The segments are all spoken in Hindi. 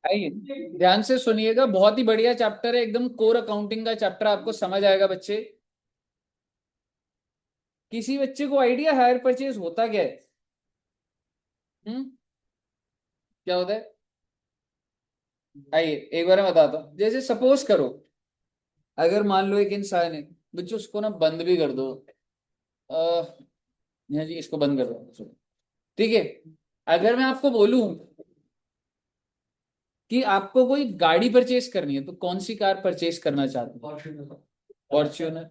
आइए ध्यान से सुनिएगा, बहुत ही बढ़िया चैप्टर है, एकदम कोर अकाउंटिंग का चैप्टर, आपको समझ आएगा बच्चे। किसी बच्चे को आइडिया हायर परचेज होता क्या है? हम्म, क्या होता है? आइए एक बार मैं बताता हूँ। जैसे सपोज करो, अगर मान लो एक इंसान है, बच्चों उसको ना बंद भी कर दो। आ, जी इसको बंद कर दो, ठीक है। अगर मैं आपको बोलूं कि आपको कोई गाड़ी परचेज करनी है, तो कौन सी कार परचेज करना चाहते हो? फॉर्च्यूनर।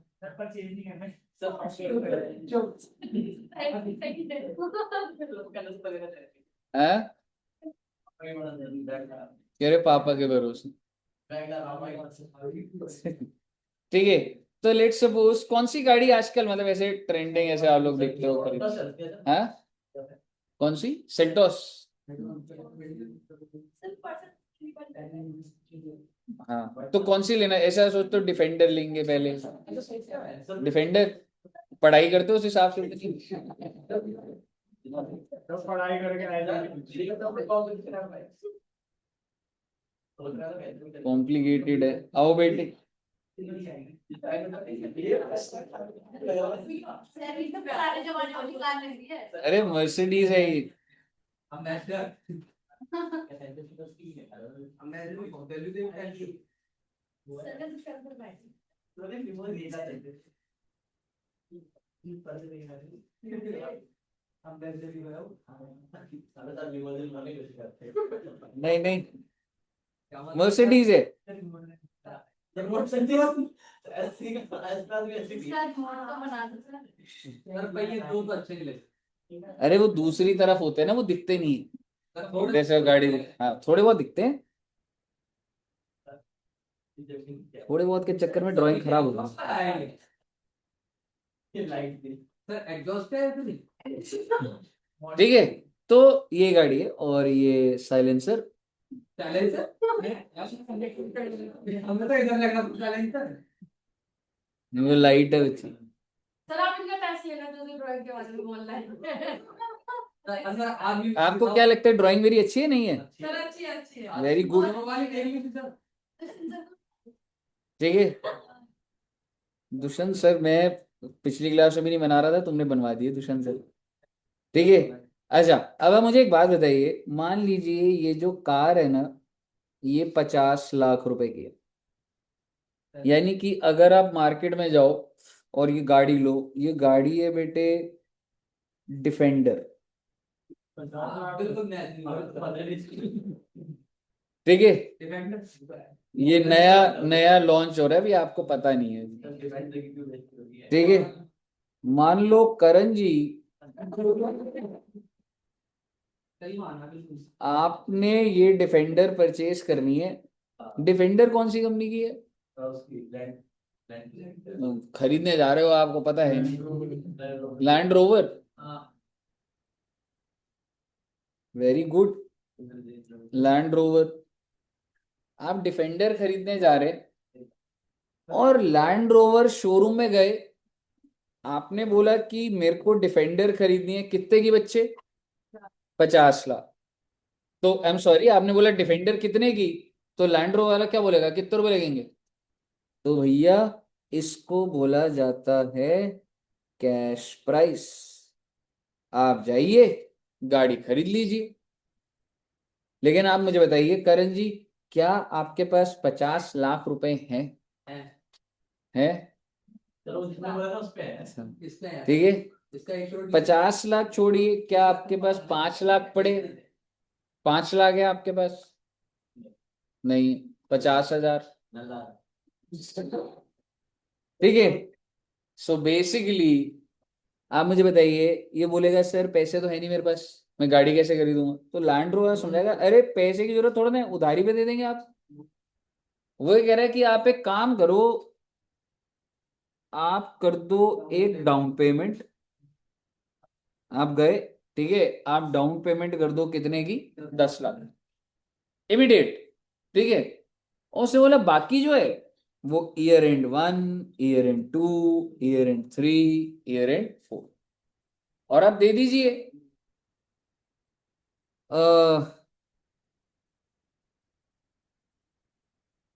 है तेरे पापा के भरोसे। ठीक है। तो लेट सपोज कौन सी गाड़ी आजकल मतलब ऐसे ट्रेंडिंग, ऐसे आप लोग देखते हो खरीद? हाँ, कौन सी? सेल्टोस। हाँ, तो कौन सी लेना है? ऐसा सोच तो डिफेंडर लेंगे पहले। डिफेंडर पढ़ाई करते हो उस हिसाब से तो पढ़ाई करके कॉम्प्लिकेटेड है। आओ बेटे। अरे मर्सिडीज है ये। नहीं नहीं, मर्सिडीज है। अरे वो दूसरी तरफ होते हैं ना, वो दिखते नहीं है जैसे गाड़ी। हाँ थोड़े बहुत दिखते हैं, थोड़े बहुत के चक्कर में ड्राइंग खराब हो गई। ठीक है। तो ये गाड़ी है और ये साइलेंसर। वो लाइट है बच्ची। सर आप इनका टेस्ट लेना जो भी ड्राइंग के बारे में बोल रहे हैं। आपको क्या लगता है, ड्राइंग मेरी अच्छी है नहीं है? सर अच्छी है। Very good. ठीक है दुष्यंत सर, मैं पिछली क्लास में भी नहीं बना रहा था, तुमने बनवा दिए दुष्यंत सर। ठीक है। अच्छा, अब आप मुझे एक बात बताइए, मान लीजिए ये जो कार है ना, ये 50 लाख रुपए की है। यानी कि अगर आप मार्केट में जाओ और ये गाड़ी लो, ये गाड़ी है बेटे डिफेंडर। ठीक है, ये नया नया लॉन्च हो रहा है, अभी आपको पता नहीं है। ठीक है, मान लो करण जी, आपने ये डिफेंडर परचेज करनी है। डिफेंडर कौन सी कंपनी की है? खरीदने जा रहे हो, आपको पता है? Land rover. Very good, land rover. आप डिफेंडर खरीदने जा रहे हैं और लैंड रोवर शोरूम में गए, आपने बोला कि मेरे को डिफेंडर खरीदनी है, कितने की बच्चे? 50 लाख। तो आई एम सॉरी, आपने बोला डिफेंडर कितने की, तो लैंड रोवर वाला क्या बोलेगा, कितने रुपए लगेंगे? तो भैया इसको बोला जाता है कैश प्राइस। आप जाइए गाड़ी खरीद लीजिए। लेकिन आप मुझे बताइए करण जी, क्या आपके पास 50 लाख रुपए हैं? है? ठीक है, 50 लाख छोड़िए, क्या आपके पास 5 लाख पड़े? 5 लाख है आपके पास? नहीं, 50 हजार। ठीक है। सो बेसिकली आप मुझे बताइए, ये बोलेगा सर पैसे तो है नहीं मेरे पास, मैं गाड़ी कैसे खरीदूंगा? तो लैंड रोवर समझाएगा अरे पैसे की जरूरत थोड़ा ना है, उधारी पे दे देंगे आप। वो ये कह रहा है कि आप एक काम करो, आप कर दो एक डाउन पेमेंट। आप गए, ठीक है, आप डाउन पेमेंट कर दो कितने की? 10 लाख, इमीडिएट। ठीक है, और उससे बोला बाकी जो है वो year and 1, year and 2, year and 3, year and 4 और आप दे दीजिए।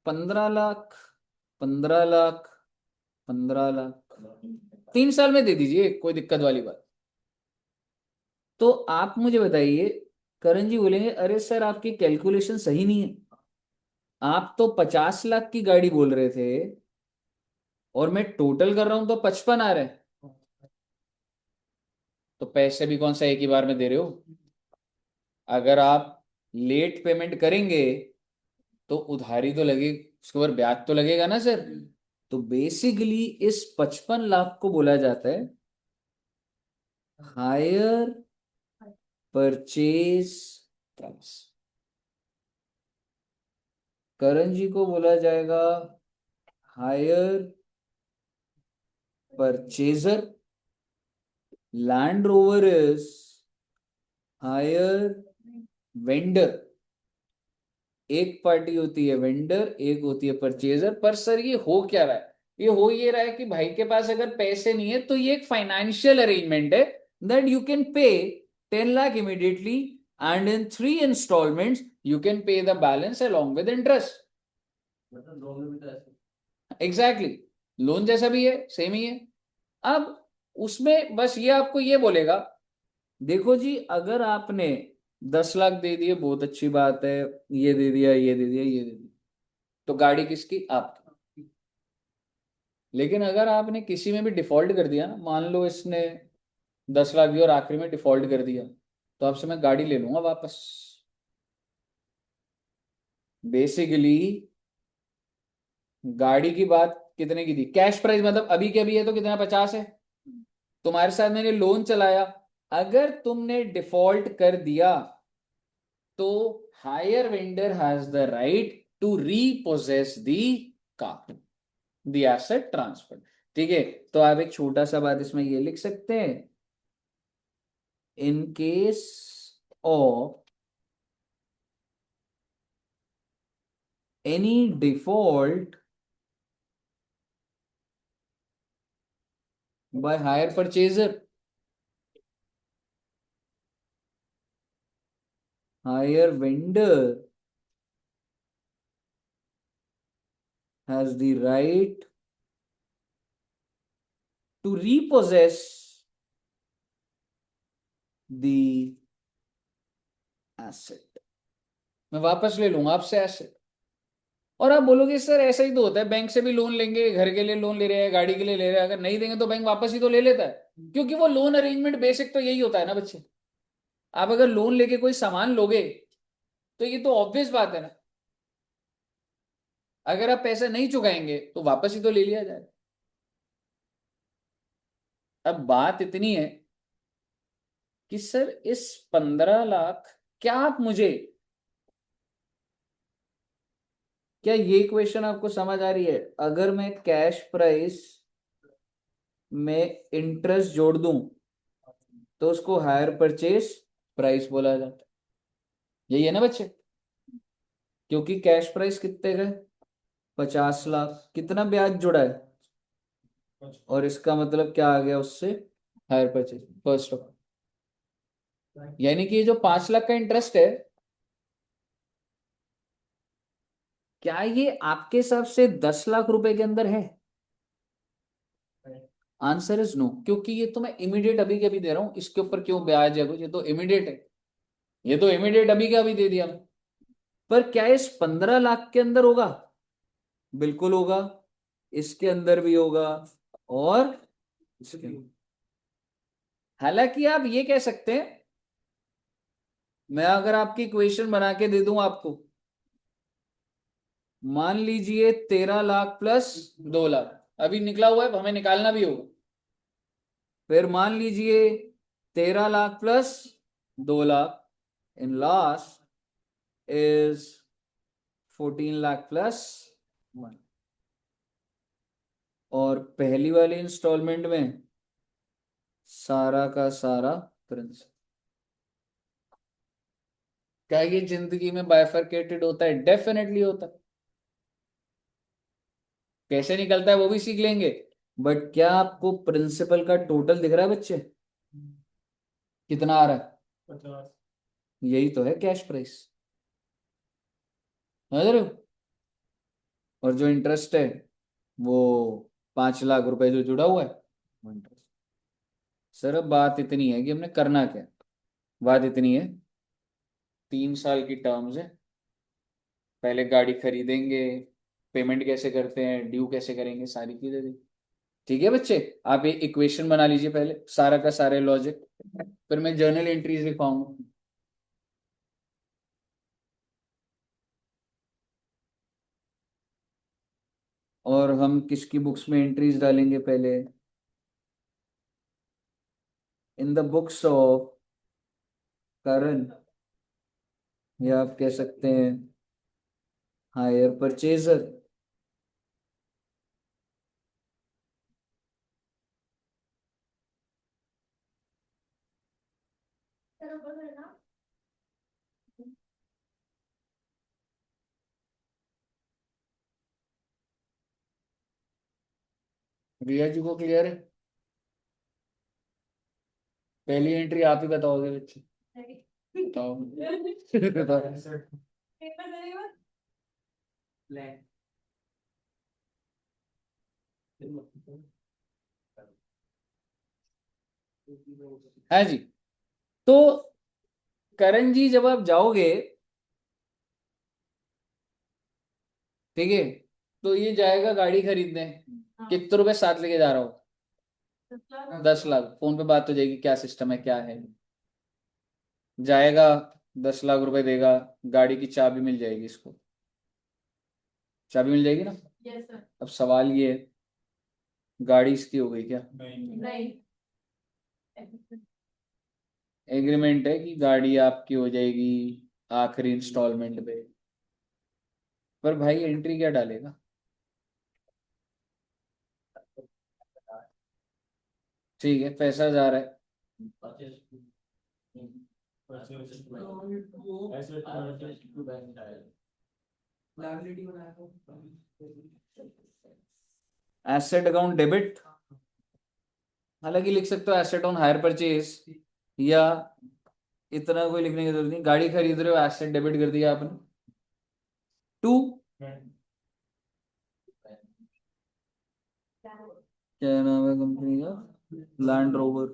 15 लाख, 15 लाख, 15 लाख, 3 साल में दे दीजिए, कोई दिक्कत वाली बात। तो आप मुझे बताइए, करण जी बोलेंगे अरे सर आपकी कैलकुलेशन सही नहीं है, आप तो 50 लाख की गाड़ी बोल रहे थे और मैं टोटल कर रहा हूं तो 55 आ रहे हैं, तो पैसे भी कौन सा एक ही बार में दे रहे हो? अगर आप लेट पेमेंट करेंगे तो उधारी तो लगे, उसके ऊपर ब्याज तो लगेगा ना सर। तो बेसिकली इस 55 लाख को बोला जाता है hire purchase price. Karan ji को बोला जाएगा hire purchaser, Land Rover is hire vendor. एक पार्टी होती है वेंडर, एक होती है परचेजर। पर सर ये हो क्या रहा है? ये हो ये रहा है कि भाई के पास अगर पैसे नहीं है तो ये एक फाइनेंशियल अरेंजमेंट है that you can pay 10 lakh immediately and in 3 instalments you can pay the balance along with interest. Exactly, loan जैसा भी है, सेम ही है। अब उसमें बस ये आपको ये बोलेगा, देखो जी अगर आपने 10 लाख दे दिए बहुत अच्छी बात है, ये दे दिया, ये दे दिया, ये दे दिया, तो गाड़ी किसकी? आपकी। लेकिन अगर आपने किसी में भी डिफॉल्ट कर दिया ना, मान लो इसने 10 लाख दिया और आखिरी में डिफॉल्ट कर दिया, तो आपसे मैं गाड़ी ले लूंगा वापस। बेसिकली गाड़ी की बात कितने की थी? कैश प्राइस मतलब अभी के अभी है तो कितना? 50 है। तुम्हारे साथ मैंने लोन चलाया, अगर तुमने डिफॉल्ट कर दिया तो hire vendor has the right to repossess the car, the asset transfer. ठीक है, तो आप एक छोटा सा बात इसमें ये लिख सकते हैं, in case of any default by hire purchaser, hire vendor has the right to repossess the asset। मैं वापस ले लूंगा आपसे एसेट। और आप बोलोगे सर ऐसा ही तो होता है, बैंक से भी लोन लेंगे, घर के लिए लोन ले रहे हैं, गाड़ी के लिए ले रहे हैं, अगर नहीं देंगे तो बैंक वापस ही तो ले लेता है, क्योंकि वो लोन अरेंजमेंट बेसिक तो यही होता है ना बच्चे। आप अगर लोन लेके कोई सामान लोगे तो ये तो ऑब्वियस बात है ना, अगर आप पैसे नहीं चुकाएंगे तो वापस ही तो ले लिया जाए। अब बात इतनी है कि सर इस 15 लाख, क्या आप मुझे, क्या ये क्वेश्चन आपको समझ आ रही है? अगर मैं कैश प्राइस में इंटरेस्ट जोड़ दूं तो उसको हायर परचेज प्राइस बोला जाता है। यही है ना बच्चे? क्योंकि कैश प्राइस कितने का है? 50 लाख, कितना ब्याज जुड़ा है? और इसका मतलब क्या आ गया उससे? हायर परचेज फर्स्ट ऑफ, यानी कि ये जो 5 लाख का इंटरेस्ट है, क्या ये आपके हिसाब से 10 लाख रुपए के अंदर है? आंसर इज नो, क्योंकि ये तो मैं इमीडिएट अभी के अभी दे रहा हूं, इसके ऊपर क्यों ब्याज है कुछ? ये तो इमीडिएट है, ये तो इमीडिएट अभी का अभी दे दिया। पर क्या इस 15 लाख के अंदर होगा? बिल्कुल होगा, इसके अंदर भी होगा और इसके अंदर। हालांकि आप ये कह सकते हैं, मैं अगर आपकी इक्वेशन बना के दे दूं आपको, मान लीजिए 13 लाख प्लस 2 लाख, अभी निकला हुआ है, हमें निकालना भी होगा। फिर मान लीजिए 13 lakh plus 2 lakh, in last is 14 lakh plus 1। और पहली वाली इंस्टॉलमेंट में सारा का सारा प्रिंसिपल। क्या ये जिंदगी में बाइफरकेटेड होता है? डेफिनेटली होता है। कैसे निकलता है वो भी सीख लेंगे। बट क्या आपको प्रिंसिपल का टोटल दिख रहा है बच्चे? कितना आ रहा है? 50। यही तो है कैश प्राइस, समझ रहे हो? और जो इंटरेस्ट है वो 5 लाख रुपए जो जुड़ा हुआ है वो इंटरेस्ट। सर अब बात इतनी है कि हमने करना क्या। बात इतनी है, 3 साल की टर्म्स है। पहले गाड़ी खरीदेंगे, पेमेंट कैसे करते हैं, ड्यू कैसे करेंगे, सारी चीजें थी। ठीक है बच्चे, आप ये इक्वेशन बना लीजिए पहले, सारा का सारे लॉजिक, फिर मैं जर्नल एंट्रीज लिखवाऊंगा। और हम किसकी बुक्स में एंट्रीज डालेंगे पहले? इन द बुक्स ऑफ करण, या आप कह सकते हैं हायर परचेजर। रिया जी को क्लियर है? पहली एंट्री आप ही बताओगे बच्चे। बताओ। बताओ। हाँ जी। तो करण जी जब आप जाओगे, ठीक है, तो ये जाएगा गाड़ी खरीदने। कितने रुपए साथ लेके जा रहा हो? 10 लाख। फोन पे बात हो जाएगी, क्या सिस्टम है क्या है। जाएगा, 10 लाख रुपए देगा, गाड़ी की चाबी मिल जाएगी इसको। चाबी मिल जाएगी ना? अब सवाल ये है, गाड़ी इसकी हो गई क्या? नहीं। एग्रीमेंट है कि गाड़ी आपकी हो जाएगी आखिरी इंस्टॉलमेंट पे। पर भाई एंट्री क्या डालेगा? ठीक है, पैसा जा रहा है। एसेट अकाउंट डेबिट, हालांकि लिख सकते हो एसेट ऑन हायर परचेज, या इतना कोई लिखने की जरूरत नहीं। गाड़ी खरीद रहे हो, एसेट डेबिट कर दिया आपने। टू, क्या नाम है कंपनी का? Land rover.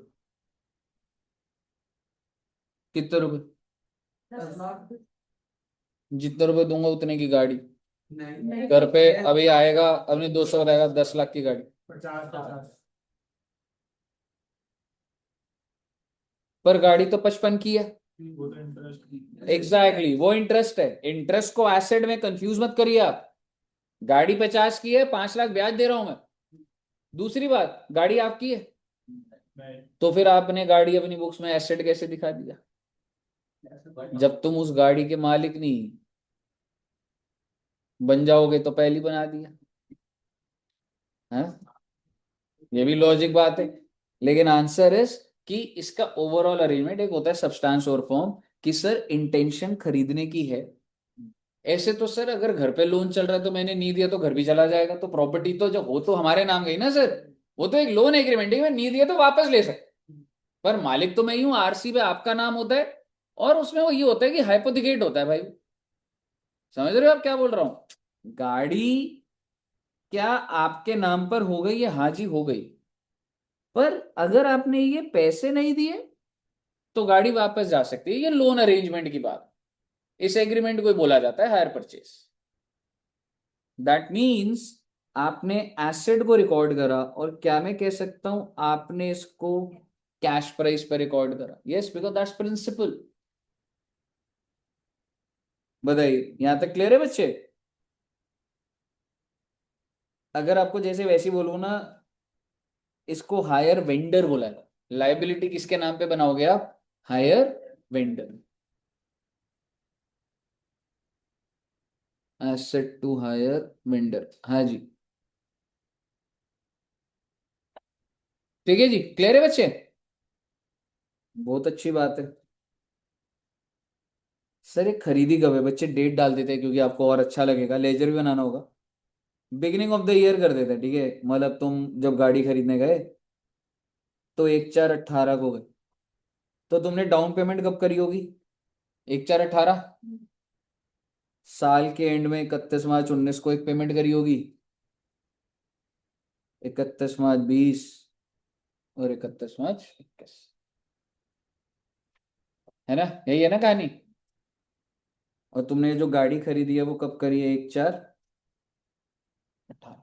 कितने रुपए? जितने रुपए दूंगा उतने की गाड़ी। घर पे अभी आएगा, अभी 200 बताएगा, 10 लाख की गाड़ी। पर गाड़ी तो 55 की है। एग्जैक्टली, वो इंटरेस्ट है। इंटरेस्ट को एसेट में कंफ्यूज मत करिए आप। गाड़ी 50 की है, 5 लाख ब्याज दे रहा हूं मैं। दूसरी बात, गाड़ी आपकी है, तो फिर आपने गाड़ी अपनी बुक्स में एसेट कैसे दिखा दिया? जब तुम उस गाड़ी के मालिक नहीं बन जाओगे तो पहले ही बना दिया। हाँ, ये भी लॉजिक बात है। लेकिन आंसर इज कि इसका ओवरऑल अरेंजमेंट एक होता है सब्सटेंस और फॉर्म, कि सर इंटेंशन खरीदने की है। ऐसे तो सर अगर घर पे लोन चल रहा है तो मैंने नहीं दिया तो घर भी चला जाएगा, तो प्रॉपर्टी तो जब हो तो हमारे नाम गई ना सर। वो तो एक लोन एग्रीमेंट है, मैं नहीं दिया तो वापस ले सकते। पर मालिक तो मैं ही हूं, आरसी पे आपका नाम होता है। और उसमें वो ये होता है कि हाइपोथिकेट होता है भाई। समझ रहे हो आप क्या बोल रहा हूं? गाड़ी क्या आपके नाम पर हो गई? या हाँ जी हो गई। पर अगर आपने ये पैसे नहीं दिए तो गाड़ी वापस जा सकती है। ये लोन अरेंजमेंट की बात, इस एग्रीमेंट को ही बोला जाता है हायर परचेस। दैट मीन्स आपने एसेट को रिकॉर्ड करा, और क्या मैं कह सकता हूं आपने इसको कैश प्राइस पर रिकॉर्ड करा। Yes, because that's principle. बताइए, यहां तक क्लियर है बच्चे? अगर आपको जैसे वैसे ही बोलूं ना, इसको हायर वेंडर बोला है। लाइबिलिटी किसके नाम पे बनाओगे आप? Hire vendor. Asset to hire vendor, हाँ जी। ठीक है जी, क्लियर है बच्चे? बहुत अच्छी बात है। सर ये खरीदी कब है बच्चे? डेट डाल देते हैं क्योंकि आपको और अच्छा लगेगा, लेजर भी बनाना होगा। बिगिनिंग ऑफ द ईयर कर देते हैं, ठीक है। मतलब तुम जब गाड़ी खरीदने गए तो 1/4/18 को गए, तो तुमने डाउन पेमेंट कब करी होगी? 1/4/18। साल के एंड में 31 मार्च 19 को एक पेमेंट करी होगी, 31 मार्च 20 और 31 मार्च 21, है ना? यही है ना कहानी। और तुमने जो गाड़ी खरीदी है वो कब करी है? 1/4/18।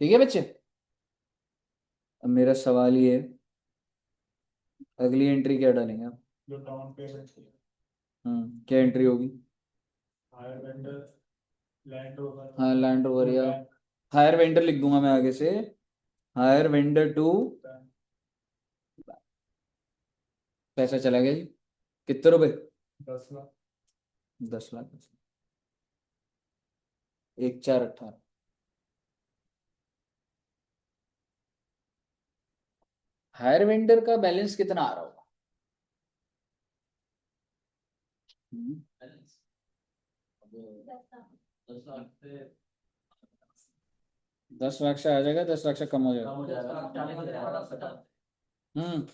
ठीक है बच्चे, अब मेरा सवाल ये है, अगली एंट्री क्या डालेंगे आप? जो डाउन पेमेंट की क्या एंट्री होगी? हायर वेंडर लैंड रोवर हाँ लैंड रोवर, या हायर वेंडर लिख दूंगा मैं आगे से, हायर वेंडर टू। पैसा चला गया जी, कितने रुपए? 10 लाख। 10 लाख। 1/4/18। हायर वेंडर का बैलेंस कितना आ रहा होगा? हम्म, 10 लाख से आ जाएगा, 10 लाख से कम हो जाएगा। हम्म।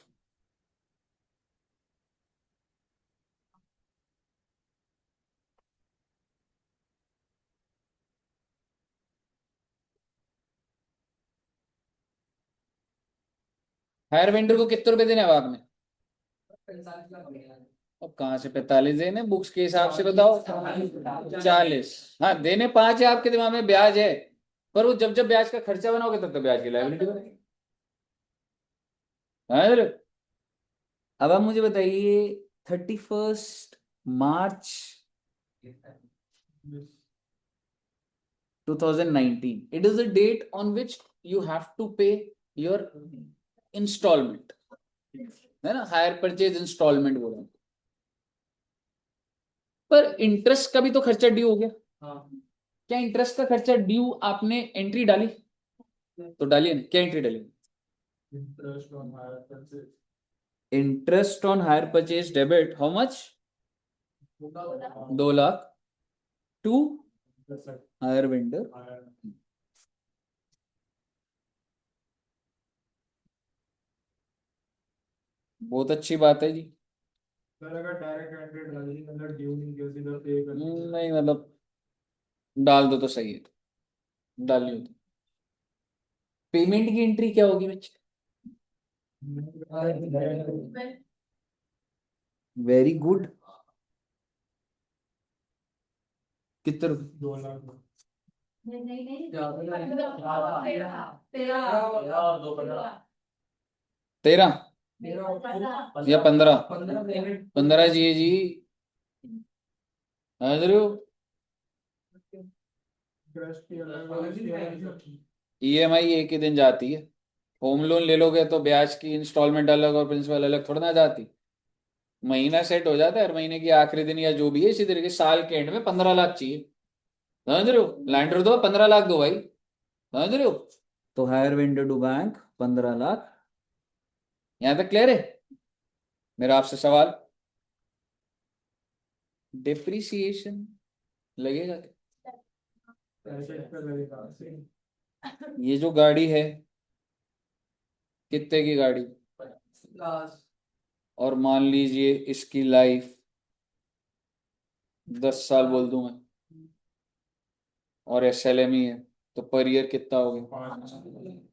हायर वेंडर को कितने रुपए देने हैं अब आपने? अब कहाँ से 45 देने, बुक्स के हिसाब से बताओ। 40। हाँ देने 5 है, आपके दिमाग में ब्याज है, पर वो जब जब ब्याज का खर्चा बनाओगे तब तो ब्याज की लायबिलिटी बनेगी। हाँ सर। अब आप मुझे बताइए, 31 मार्च 2019, it is the date on which you have to pay your installment, है ना? हायर परचेज इंस्टॉलमेंट बोला, पर इंटरेस्ट का भी तो खर्चा ड्यू हो गया। क्या इंटरेस्ट का खर्चा ड्यू आपने एंट्री डाली? तो डालिए ना, क्या एंट्री डाली? Interest on hire purchase interest on hire purchase debit, how much? 2 lakh to hire vendor. बहुत अच्छी बात है जी। सर अगर डायरेक्ट एंट्री डाली मतलब ड्यू नहीं किया सीधा पे कर दिया। नहीं मतलब डाल दो तो सही है, डालनी होती। पेमेंट की एंट्री क्या होगी बच्चे? Very good. कितने रुपए? 2 लाख। नहीं नहीं नहीं, 13 या 15? 15 चाहिए जी। समझ रहे हो? इंटरेस्ट की अलग ईएमआई एक ही दिन जाती है। होम लोन ले लोगे तो ब्याज की इंस्टॉलमेंट अलग और प्रिंसिपल अलग थोड़ा ना जाती, महीना सेट हो जाता है, हर महीने की आखिरी दिन या जो भी है। इसी तरीके साल के एंड में 15 लाख चाहिए। समझ रहे हो? लैंडर दो 15 लाख दो भाई। समझ रहे हो? तो hire vendor to bank 15 lakh. यहां तक क्लियर है? मेरा आपसे सवाल, डिप्रिसिएशन लगेगा क्या? पैसे पे लगेगा। ये जो गाड़ी है, कितने की गाड़ी? और मान लीजिए इसकी लाइफ 10 साल बोल दूं मैं, और एसएलएम ही है, तो पर ईयर कितना हो गया?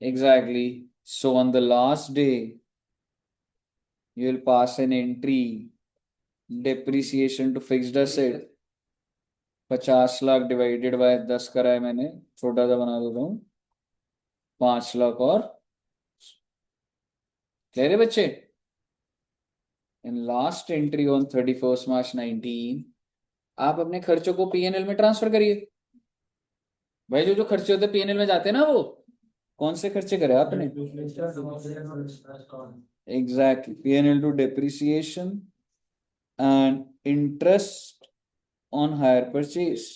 Exactly. So on the last day you will pass an entry, depreciation to fixed asset 50 lakh divided by 10 करा है मैंने, छोटा सा बना देता हूँ, 5 लाख और। कह रहे बच्चे, इन लास्ट एंट्री ऑन 31 मार्च 2019 आप अपने खर्चों को पीएनएल में ट्रांसफर करिए। भाई जो जो खर्चे होते हैं पीएनएल में जाते हैं ना, वो कौन से खर्चे करे आपने? Exactly, PNL to depreciation and interest on hire purchase.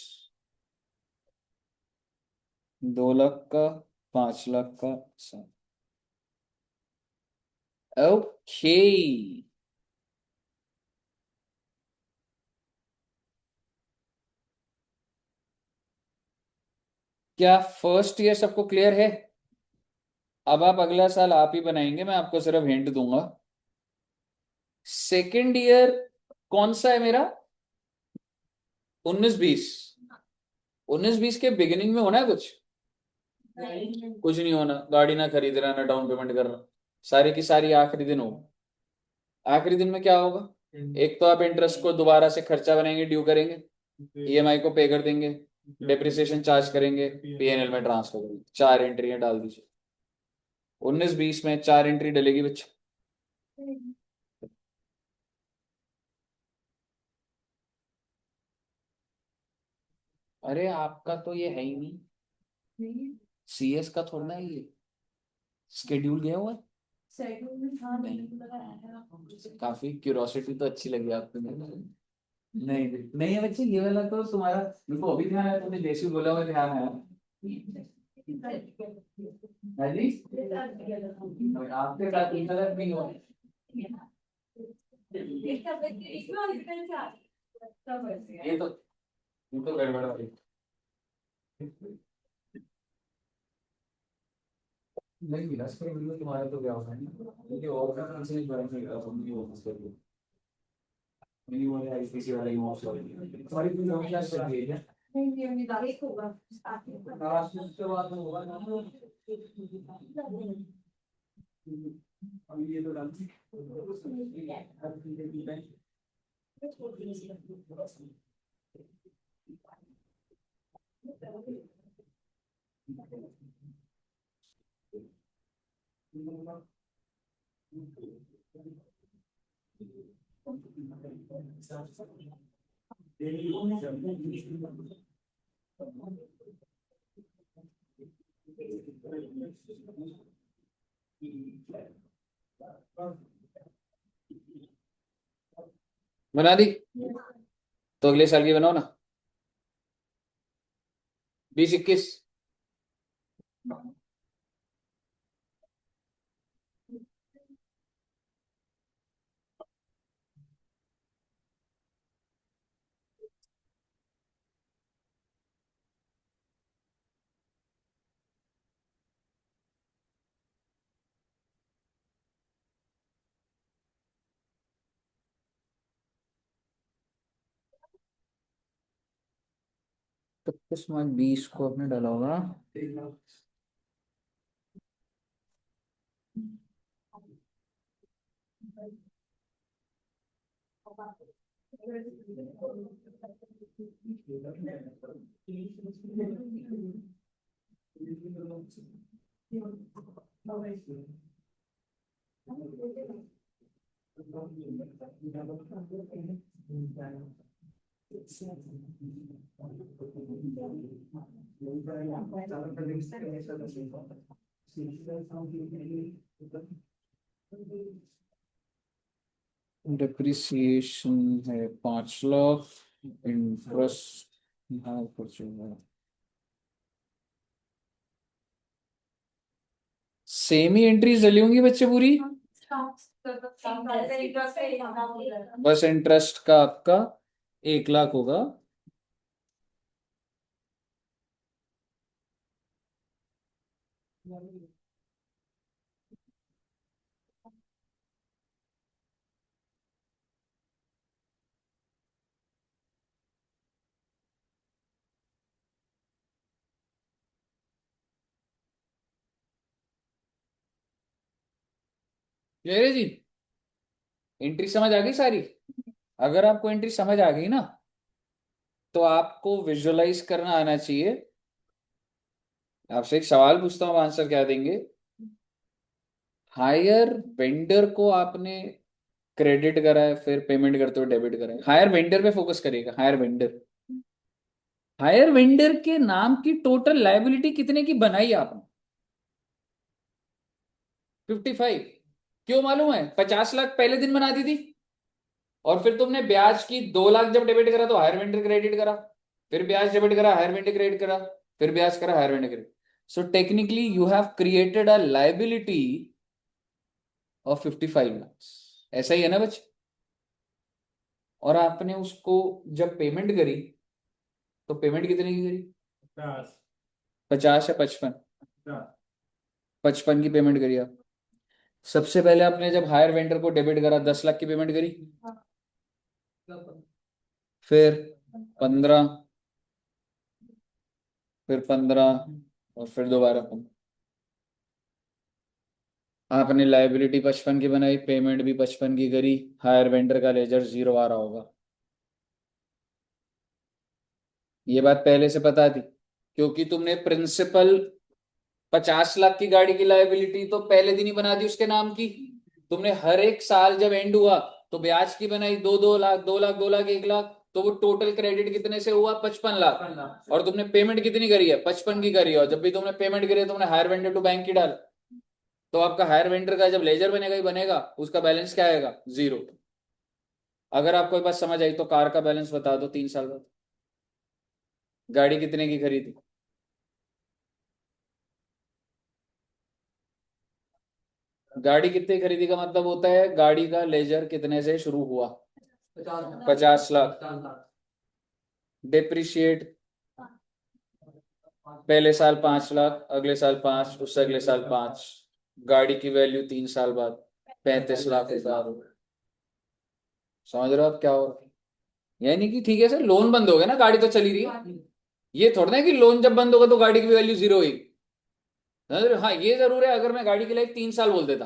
2 lakh का, 5 लाख का, ओके। क्या फर्स्ट ईयर सबको क्लियर है? अब आप अगला साल आप ही बनाएंगे, मैं आपको सिर्फ हिंट दूंगा। सेकेंड ईयर कौन सा है मेरा? 19-20, 19-20 के बिगिनिंग में होना है कुछ? कुछ नहीं होना, गाड़ी ना खरीद रहा ना डाउन पेमेंट कर रहा, सारी की सारी आखिरी दिन होगा। आखिरी दिन में क्या होगा? एक तो आप इंटरेस्ट को दोबारा से खर्चा बनाएंगे, ड्यू करेंगे, ईएमआई को पे कर देंगे, डेप्रिसिएशन चार्ज करेंगे, पीएनएल में ट्रांसफर करेंगे। 4 एंट्रियां डाल दीजिए। 19-20 में 4 एंट्री डलेगी बच्चा। अरे आपका तो ये है ही नहीं, सीएस का थोड़ा ना है ये, स्केड्यूल गया हुआ है। काफी क्यूरोसिटी तो अच्छी लगी आपको। नहीं नहीं है बच्चे, ये वाला तो तुम्हारा मेरे को अभी ध्यान आया, तुमने जैसे ही बोला हुआ ध्यान आया। हाँ जी, आपके साथ गलत नहीं हुआ। ये तो गड़बड़ हो रही। नहीं मिला इसका वीडियो तुम्हारा तो क्या होगा क्योंकि और का कौन से नहीं ज्वाइन नहीं करा तुमने वो मत करिए। मेरी वो है आईसीसी वाला ही मौज हो रही है हमारी पूरी नौकरी क्लास चल रही है क्या? लास्ट उसके बाद में होगा ना। अभी ये तो डाल बना दी तो अगले साल की बनाओ ना। 20-21। तो 25 को आपने डाला होगा। डिप्रिसिएशन है 5 लाख, इंटरेस्ट यहाँ कुछ होगा। सेम ही एंट्रीज डली होंगी बच्चे पूरी, बस इंटरेस्ट का आपका 1 लाख होगा। क्लियर है जी? एंट्री समझ आ गई सारी? अगर आपको एंट्री समझ आ गई ना तो आपको विजुअलाइज करना आना चाहिए। आपसे एक सवाल पूछता हूँ, आंसर क्या देंगे? हायर वेंडर को आपने क्रेडिट करा है, फिर पेमेंट करते हुए डेबिट करा है। हायर वेंडर पे फोकस करिएगा। हायर वेंडर, हायर वेंडर के नाम की टोटल लायबिलिटी कितने की बनाई आपने? 55। क्यों मालूम है? 50 लाख पहले दिन बना दी थी, और फिर तुमने ब्याज की 2 लाख जब डेबिट करा तो हायर वेंडर क्रेडिट करा, फिर ब्याज डेबिट करा, हायर वेंडर क्रेडिट करा, फिर ब्याज करा, higher vendor credit. So technically you have created a liability of 55 lakh. ऐसा ही है ना बच्चे? और आपने उसको जब पेमेंट करी तो पेमेंट कितने की करी? 50 या 55? 55 की पेमेंट करी आप। सबसे पहले आपने जब हायर वेंडर को डेबिट करा 10 लाख की पेमेंट करी, फिर 15, फिर 15, और फिर दोबारा 15। आपने लाइबिलिटी 55 की बनाई, पेमेंट भी 55 की करी, हायर वेंडर का लेजर 0 आ रहा होगा। ये बात पहले से पता थी, क्योंकि तुमने प्रिंसिपल 50 लाख की गाड़ी की लाइबिलिटी तो पहले दिन ही बना दी उसके नाम की। तुमने हर एक साल जब एंड हुआ तो ब्याज की बनाई, 2-2 लाख, 2 लाख, 2 लाख, 1 लाख, तो वो टोटल क्रेडिट कितने से हुआ? 55 लाख। और तुमने पेमेंट कितनी करी है? 55 की करी है। और जब भी तुमने पेमेंट करी है तुमने हायर वेंडर टू बैंक की डाल, तो आपका हायर वेंडर का जब लेजर बनेगा ही बनेगा, उसका बैलेंस क्या आएगा? 0। अगर आपको ये बात समझ आई तो कार का बैलेंस बता दो 3 साल बाद। गाड़ी कितने की खरीदी? गाड़ी कितने की खरीदी का मतलब होता है गाड़ी का लेजर कितने से शुरू हुआ? 50 लाख। डेप्रिशिएट पहले साल 5 लाख, अगले साल 5, उससे अगले साल 5। गाड़ी की वैल्यू 3 साल बाद 35 लाख रुपए। समझ रहे हो आप क्या हो रहा है? यानी कि ठीक है सर, लोन बंद हो गया ना, गाड़ी तो चली रही है। ये थोड़ा ना है कि लोन जब बंद होगा तो गाड़ी की वैल्यू 0 होगी। समझ रहे हो? हाँ ये जरूर है, अगर मैं गाड़ी की लाइफ 3 साल बोल देता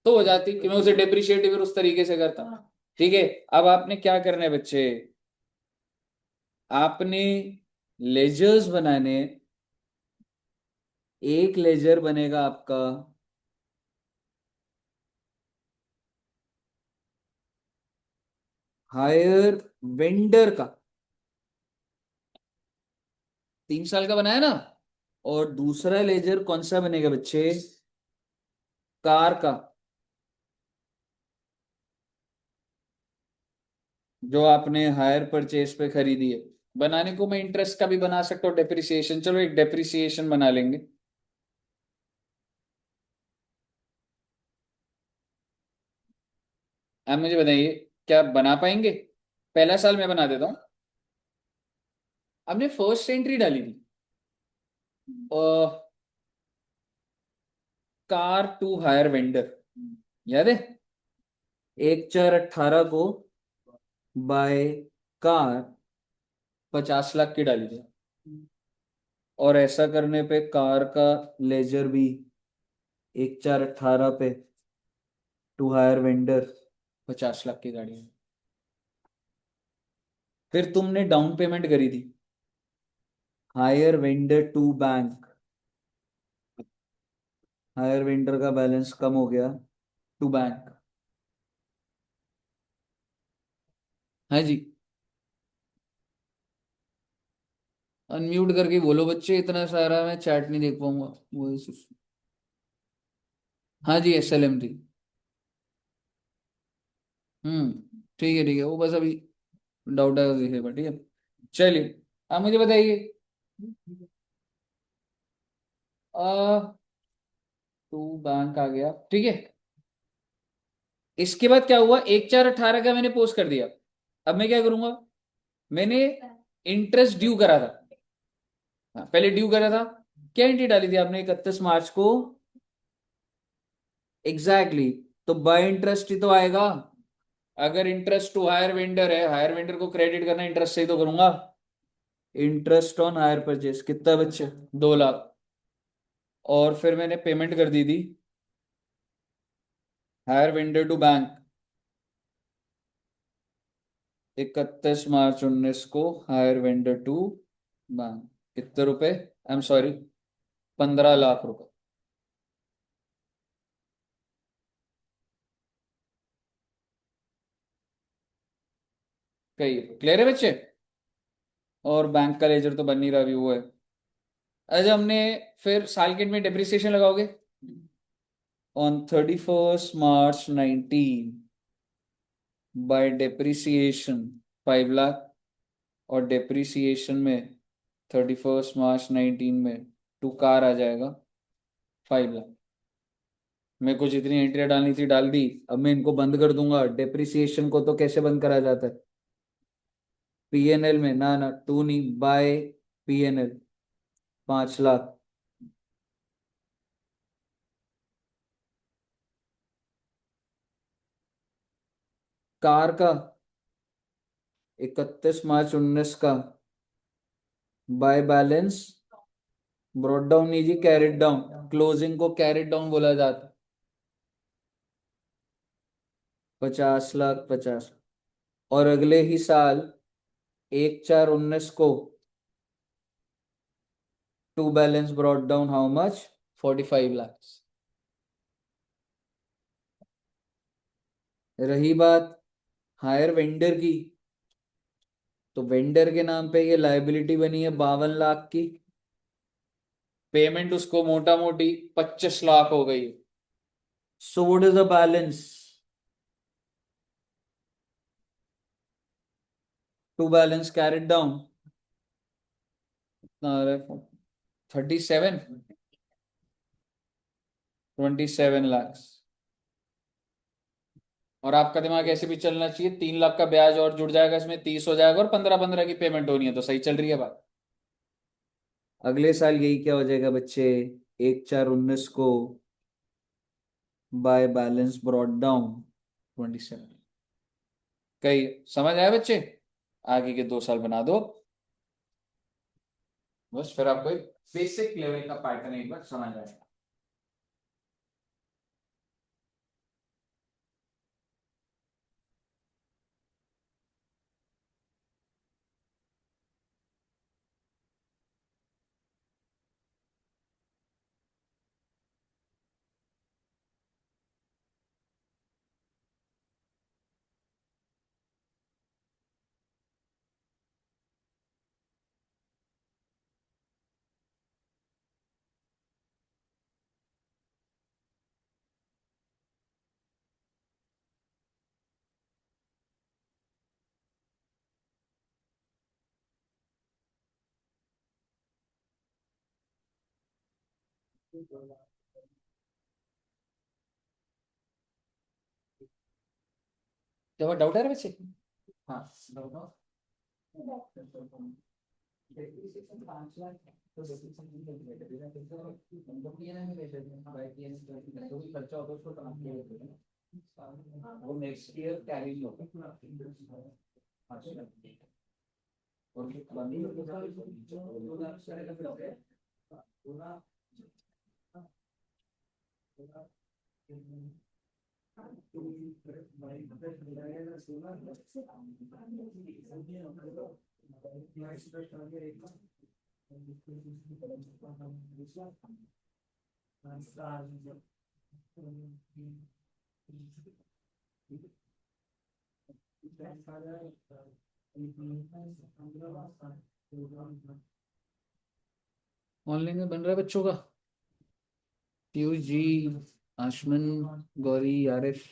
तो हो जाती कि मैं उसे डेप्रिशिएट फिर उस तरीके से करता। ठीक है। अब आपने क्या करना है बच्चे? आपने लेजर्स बनाने। एक लेजर बनेगा आपका हायर वेंडर का, 3 साल का बनाया ना। और दूसरा लेजर कौन सा बनेगा बच्चे? कार का, जो आपने हायर परचेज पे खरीदी है। बनाने को मैं इंटरेस्ट का भी बना सकता हूँ, डेप्रिसिएशन। चलो एक डेप्रिसिएशन बना लेंगे। आप मुझे बताइए क्या बना पाएंगे? पहला साल मैं बना देता हूँ। आपने फर्स्ट एंट्री डाली थी, कार टू हायर वेंडर, याद है? 1/4/18 को बाय कार 50 लाख की डाली थी। और ऐसा करने पे कार का लेजर भी 1/4/18 पे टू हायर वेंडर 50 लाख की गाड़ी है। फिर तुमने डाउन पेमेंट करी थी hire vendor to bank. Hire vendor का बैलेंस कम हो गया टू बैंक। हाँ जी। अनम्यूट करके बोलो बच्चे, इतना सारा मैं चैट नहीं देख पाऊंगा। वो हाँ जी, SLM थी। ठीक है ठीक है, वो बस अभी डाउट है दिखेगा। ठीक है, चलिए आप मुझे बताइए। आ टू बैंक आ गया, ठीक है। इसके बाद क्या हुआ? 1/4/18 का मैंने पोस्ट कर दिया। अब मैं क्या करूंगा? मैंने इंटरेस्ट ड्यू करा था। हाँ, पहले ड्यू करा था। क्या एंट्री डाली थी आपने 31 मार्च को? Exactly exactly। तो बाय इंटरेस्ट ही तो आएगा। अगर इंटरेस्ट टू हायर वेंडर है, हायर वेंडर को क्रेडिट करना, इंटरेस्ट से ही तो करूंगा। इंटरेस्ट ऑन हायर परचेस कितना बच्चे? 2 लाख। और फिर मैंने पेमेंट कर दी थी हायर वेंडर टू बैंक 31 मार्च 2019 को, हायर वेंडर टू बैंक कितने रुपए? आई एम सॉरी, 15 लाख रुपए। कही क्लियर है बच्चे? और बैंक का लेजर तो बन नहीं रहा, भी वो है। अच्छा हमने फिर साल के में डेप्रिसिएशन लगाओगे ऑन 31 मार्च 2019 बाय डेप्रिसिएशन 5 लाख। और डेप्रिसिएशन में 31 मार्च 2019 में टू कार आ जाएगा 5 लाख। मैं कुछ इतनी एंट्री डालनी थी डाल दी। अब मैं इनको बंद कर दूंगा। डेप्रिसिएशन को तो कैसे बंद करा जाता है? PNL में ना ना, टू नहीं, बाय PNL 5 लाख। कार का 31 मार्च 2019 का बाय बैलेंस ब्रॉट डाउन नहीं जी, कैरिड डाउन। क्लोजिंग को कैरिड डाउन बोला जाता है। 50 लाख 50। और अगले ही साल 1/4/19 को to balance brought down how much, 45 lakh. रही बात हायर वेंडर की, तो वेंडर के नाम पे ये लायबिलिटी बनी है 52 लाख की। पेमेंट उसको मोटा मोटी 25 लाख हो गई। So what is the balance to balance carried down? 37, 27 lakh. और आपका दिमाग ऐसे भी चलना चाहिए, 3 लाख का ब्याज और जुड़ जाएगा, इसमें 30 हो जाएगा और 15-15 की पेमेंट होनी है, तो सही चल रही है बात। अगले साल यही क्या हो जाएगा बच्चे, 1/4/19 को बाय बैलेंस ब्रॉट डाउन 27। कई समझ आया बच्चे? आगे के 2 साल बना दो, बस फिर आपको एक बेसिक लेवल का पैटर्न एक बार समझ आएगा। तो डाउट है बच्चे? हाँ, डाउट। डेप्रिसिएशन 5 लाख है, तो डेप्रिसिएशन जो भी खर्चा होगा उसको ट्रांसफर कर देना, वो नेक्स्ट ईयर कैरी होगा। और बंदी ऑनलाइन में बन रहा है बच्चों का। पीयूष जी, आशमन, गौरी, आरिफ।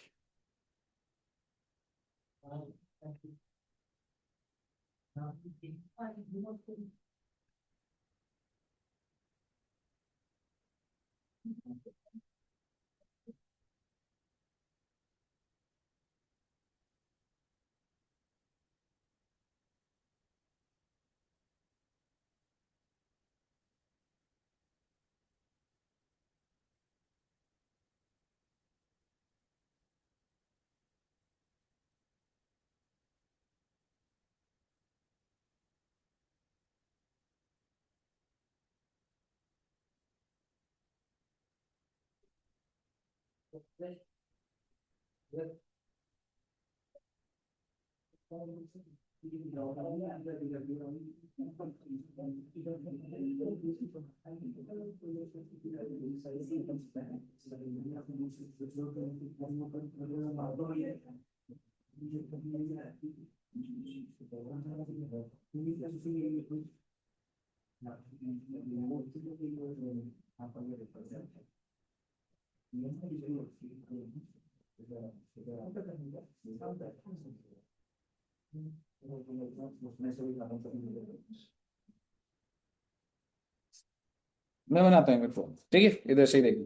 मैं बनाता हूँ मेरे को, ठीक है, इधर से ही देखो,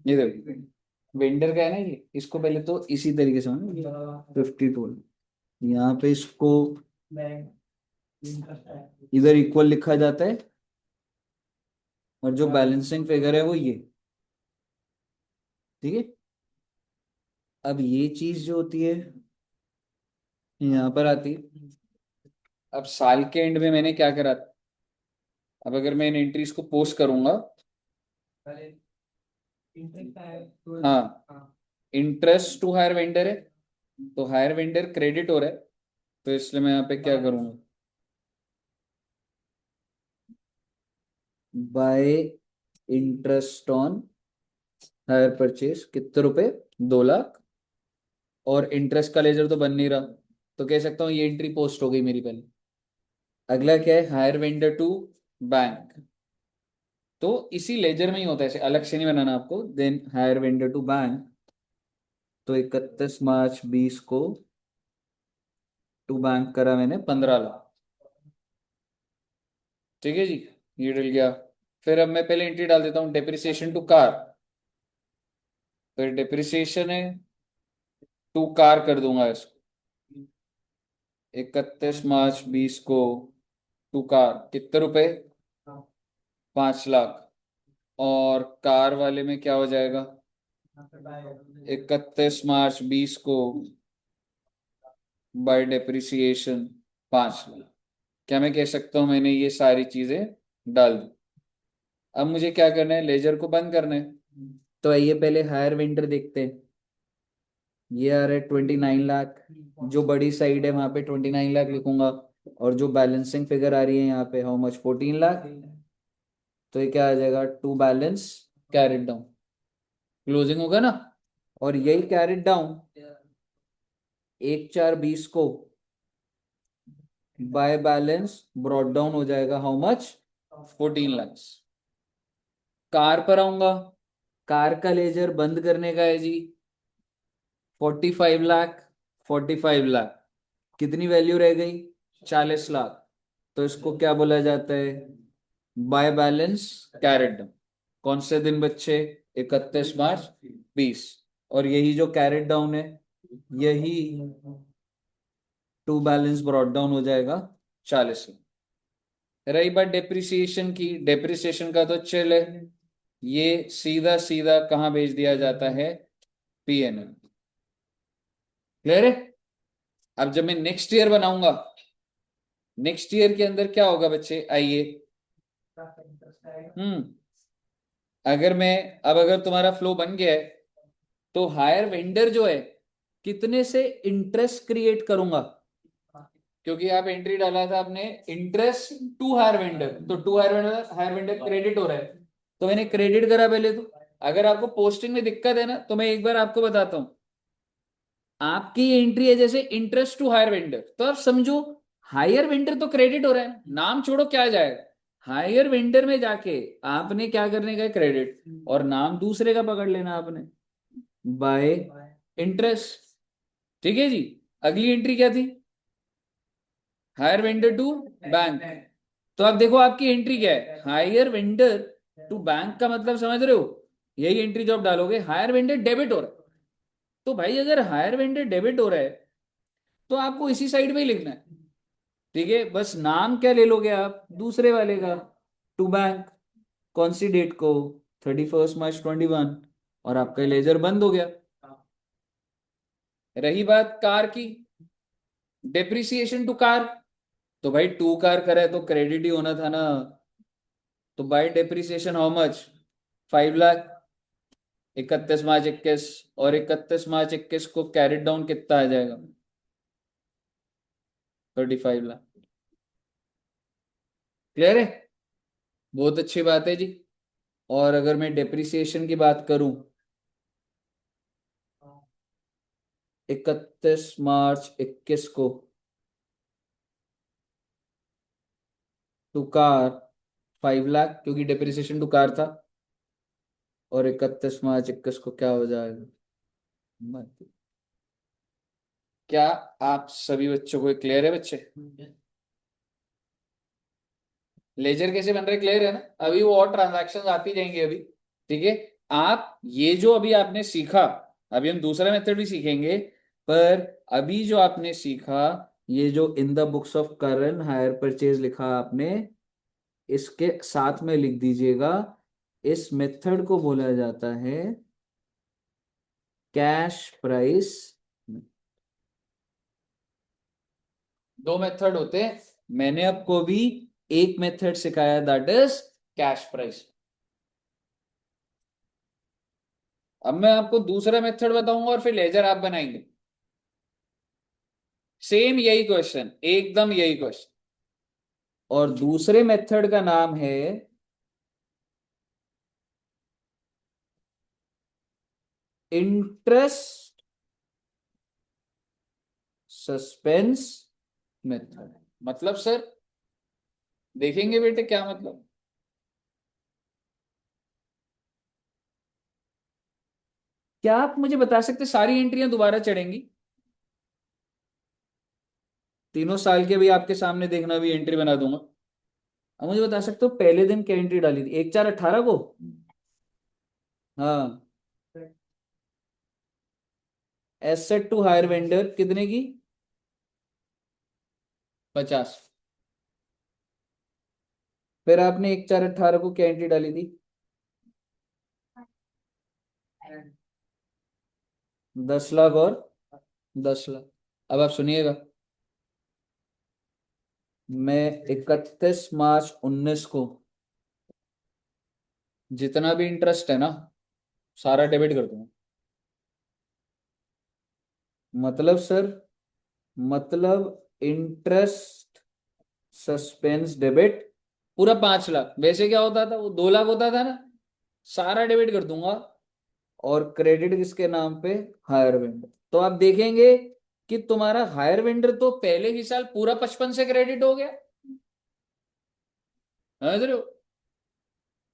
ये देखो वेंडर का है ना ये, इसको पहले तो इसी तरीके से 52 यहाँ पे इसको इधर इक्वल लिखा जाता है, और जो बैलेंसिंग फिगर है वो ये, ठीक है। अब ये चीज जो होती है यहाँ पर आती है, अब साल के एंड में मैंने क्या करा था, अब अगर मैं इन एंट्रीज को पोस्ट करूंगा, हाँ, इंटरेस्ट टू हायर वेंडर है, तो हायर वेंडर क्रेडिट हो रहा है, तो इसलिए मैं यहाँ पे क्या करूंगा, bye interest on hire purchase, कितने रुपए, 2 लाख, और इंटरेस्ट का लेजर तो बन नहीं रहा, तो कह सकता हूँ ये एंट्री पोस्ट हो गई मेरी पहले। अगला क्या है, हायर वेंडर टू बैंक, तो इसी लेजर में ही होता है, ऐसे अलग से नहीं बनाना आपको। Then hire vendor to bank, तो 31 मार्च 20 को टू बैंक करा मैंने 15 लाख, ठीक है जी, ये डल गया। फिर अब मैं पहले एंट्री डाल देता हूँ, डेप्रिसिएशन टू कार, फिर डेप्रिसिएशन है टू कार कर दूंगा इसको, 31 मार्च 20 को टू कार कितने रुपए, 5 लाख, और कार वाले में क्या हो जाएगा, 31 मार्च 20 को बाय डेप्रिसिएशन 5 लाख। क्या मैं कह सकता हूँ मैंने ये सारी चीजें डाल दी। अब मुझे क्या करना है, लेजर को बंद करना है, तो आइए पहले हायर वेंडर देखते हैं। ये आ रहा है 29 लाख, जो बड़ी साइड है वहां पे 29 लाख लिखूंगा, और जो बैलेंसिंग फिगर आ रही है यहाँ पे हाउ मच, 14 लाख, तो ये क्या आ जाएगा, to balance carried down, closing होगा ना, और यही कैरिड डाउन 1/4/20 को बाय बैलेंस ब्रॉट डाउन हो जाएगा हाउ मच, 14 लाख। कार पर आऊंगा, कार का लेजर बंद करने का है जी 45 लाख, 45 लाख, कितनी वैल्यू रह गई, 40 लाख, तो इसको क्या बोला जाता है, बाय बैलेंस कैरेट डाउन। कौन से दिन बच्चे, 31 मार्च 20, और यही जो कैरेट डाउन है यही टू बैलेंस ब्रॉट डाउन हो जाएगा 40 लाख। रही बात डेप्रिसिएशन की, डेप्रिसिएशन का तो चल है, ये सीधा सीधा कहाँ भेज दिया जाता है, पीएनएल। क्लियर है। अब जब मैं नेक्स्ट ईयर बनाऊंगा, नेक्स्ट ईयर के अंदर क्या होगा बच्चे, आइए, अगर मैं, अब अगर तुम्हारा फ्लो बन गया है, तो हायर वेंडर जो है कितने से इंटरेस्ट क्रिएट करूंगा, क्योंकि आप एंट्री डाला था आपने इंटरेस्ट टू हायर वेंडर, तो टू हायर वेंडर क्रेडिट हो रहा है, तो मैंने क्रेडिट करा पहले। तो अगर आपको पोस्टिंग में दिक्कत है ना, तो मैं एक बार आपको बताता हूं, आपकी एंट्री है जैसे इंटरेस्ट टू हायर वेंडर, तो आप समझो हायर वेंडर तो क्रेडिट हो रहा है, नाम छोड़ो क्या जाएगा, हायर वेंडर में जाके आपने क्या करने का, क्रेडिट, और नाम दूसरे का पकड़ लेना आपने, बाय इंटरेस्ट। ठीक है जी। अगली एंट्री क्या थी, हायर वेंडर टू बैंक, तो आप देखो आपकी एंट्री क्या है, हायर वेंडर टू बैंक, का मतलब समझ रहे हो, यही एंट्री जो आप डालोगे, हायर वेंडर डेबिट हो रहा है, तो भाई अगर हायर वेंडर डेबिट हो रहा है तो आपको इसी साइड में ही लिखना है, ठीक है, बस नाम क्या ले लोगे आप, दूसरे वाले का, टू बैंक, कौन सी डेट को, 31 मार्च 21, और आपका लेजर बंद हो गया। रही बात कार की, डेप्रिसिएशन टू कार, तो भाई टू कार करा है तो क्रेडिट ही होना था ना, तो bye depreciation how much, 5 lakh, 31 मार्च 21, और 31 मार्च 21 को कैरिड डाउन कितना आ जाएगा, 35 लाख। क्लियर है, बहुत अच्छी बात है जी। और अगर मैं डेप्रिसिएशन की बात करूं, 31 मार्च 21 को टू कार 5 लाख, क्योंकि डेप्रिसिएशन टू कार था, और 31 मार्च 21 को क्या हो जाएगा, क्या आप सभी बच्चों को क्लियर है बच्चे, लेजर कैसे बन रहे क्लियर है ना, अभी वो और ट्रांजैक्शन आती जाएंगे अभी, ठीक है। आप ये जो अभी आपने सीखा, अभी हम दूसरा मेथड भी सीखेंगे, पर अभी जो आपने सीखा, ये जो in the books of current hire purchase लिखा आपने, इसके साथ में लिख दीजिएगा, इस मेथड को बोला जाता है कैश प्राइस। दो मेथड होते हैं, मैंने आपको भी एक मेथड सिखाया, दैट इज कैश प्राइस। अब मैं आपको दूसरा मेथड बताऊंगा और फिर लेजर आप बनाएंगे। सेम यही क्वेश्चन, एकदम यही क्वेश्चन। और दूसरे मेथड का नाम है इंटरेस्ट सस्पेंस मेथड। मतलब सर, देखेंगे बेटे क्या मतलब। क्या आप मुझे बता सकते सारी एंट्रियां दोबारा चढ़ेंगी? 3 साल के भी आपके सामने देखना, भी एंट्री बना दूंगा। अब मुझे बता सकते हो पहले दिन क्या एंट्री डाली थी 1/4/18 को? हाँ। एसेट टू हायर वेंडर कितने की? 50। फिर आपने 1/4/18 को क्या एंट्री डाली थी? 10 लाख और 10 लाख। अब आप सुनिएगा, मैं 31 मार्च 2019 को जितना भी इंटरेस्ट है ना, सारा डेबिट कर दूंगा। मतलब सर, मतलब इंटरेस्ट सस्पेंस डेबिट पूरा 5 लाख। वैसे क्या होता था, वो 2 लाख होता था ना, सारा डेबिट कर दूंगा। और क्रेडिट किसके नाम पे? Higher vendor. तो आप देखेंगे कि तुम्हारा हायर वेंडर तो पहले ही साल पूरा 55 से क्रेडिट हो गया। समझ रहे हो?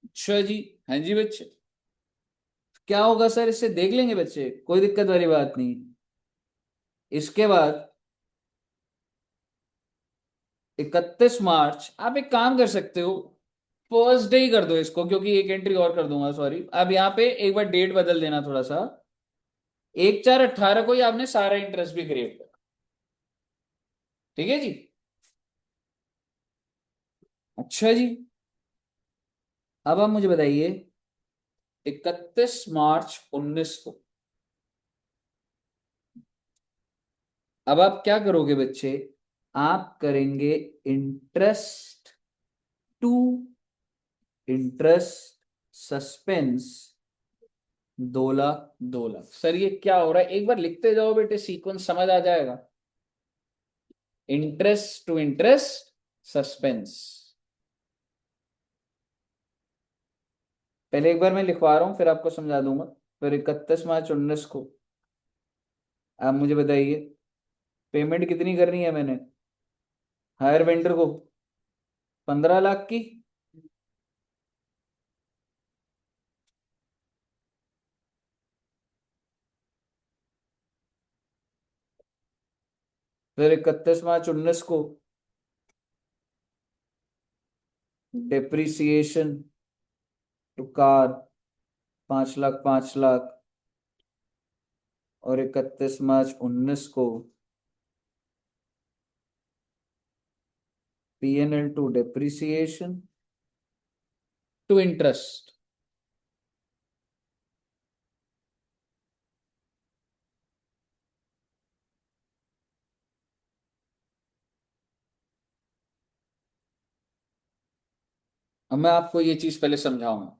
अच्छा जी। हाँ जी बच्चे, क्या होगा सर, इससे देख लेंगे बच्चे, कोई दिक्कत वाली बात नहीं। इसके बाद 31 मार्च, आप एक काम कर सकते हो, फर्स्ट डे ही कर दो इसको, क्योंकि एक एंट्री और कर दूंगा, सॉरी। अब यहाँ पे एक बार डेट बदल देना थोड़ा सा। 1/4/18 को ही आपने सारा इंटरेस्ट भी क्रिएट कर। ठीक है जी। अच्छा जी। अब आप मुझे बताइए, 31 मार्च 2019 को अब आप क्या करोगे बच्चे? आप करेंगे interest to interest suspense 2 lakh 2 lakh. Sir ये क्या हो रहा है, एक बार लिखते जाओ बेटे, सीक्वेंस समझ आ जाएगा। Interest to interest suspense. पहले एक बार मैं लिखवा रहा हूं, फिर आपको समझा दूंगा। फिर 31 मार्च 2019 को आप मुझे बताइए, पेमेंट कितनी करनी है मैंने हायर वेंडर को? 15 लाख की। फिर 31 मार्च 2019 को depreciation to car 5 lakh 5 lakh. और 31 मार्च 2019 को P&L to depreciation to interest. अब मैं आपको ये चीज पहले समझाऊंगा।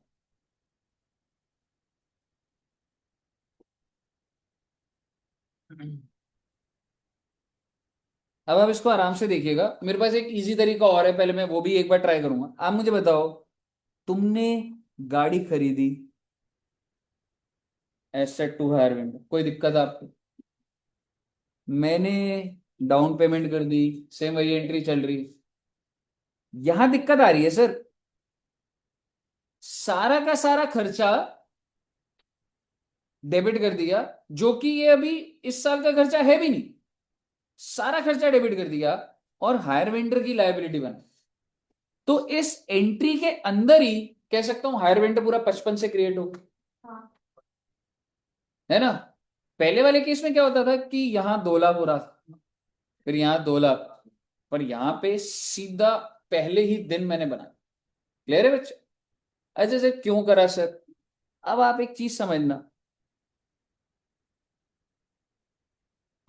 अब आप इसको आराम से देखिएगा, मेरे पास एक इजी तरीका और है, पहले मैं वो भी एक बार ट्राई करूंगा। आप मुझे बताओ, तुमने गाड़ी खरीदी एसेट टू हायर वेंडर, कोई दिक्कत आपको? मैंने डाउन पेमेंट कर दी, सेम वही एंट्री चल रही। यहां दिक्कत आ रही है सर, सारा का सारा खर्चा डेबिट कर दिया, जो कि ये अभी इस साल का खर्चा है भी नहीं। सारा खर्चा डेबिट कर दिया और हायर वेंडर की लायबिलिटी बना। तो इस एंट्री के अंदर ही कह सकता हूं हायर वेंडर पूरा 55 से क्रिएट हो, है ना? पहले वाले केस में क्या होता था कि यहां 2 लाख हो रहा था, फिर यहां 2 लाख, पर यहां पे सीधा पहले ही दिन मैंने बना। क्लियर है बच्चे? अच्छा सर क्यों करा सर? अब आप एक चीज समझना,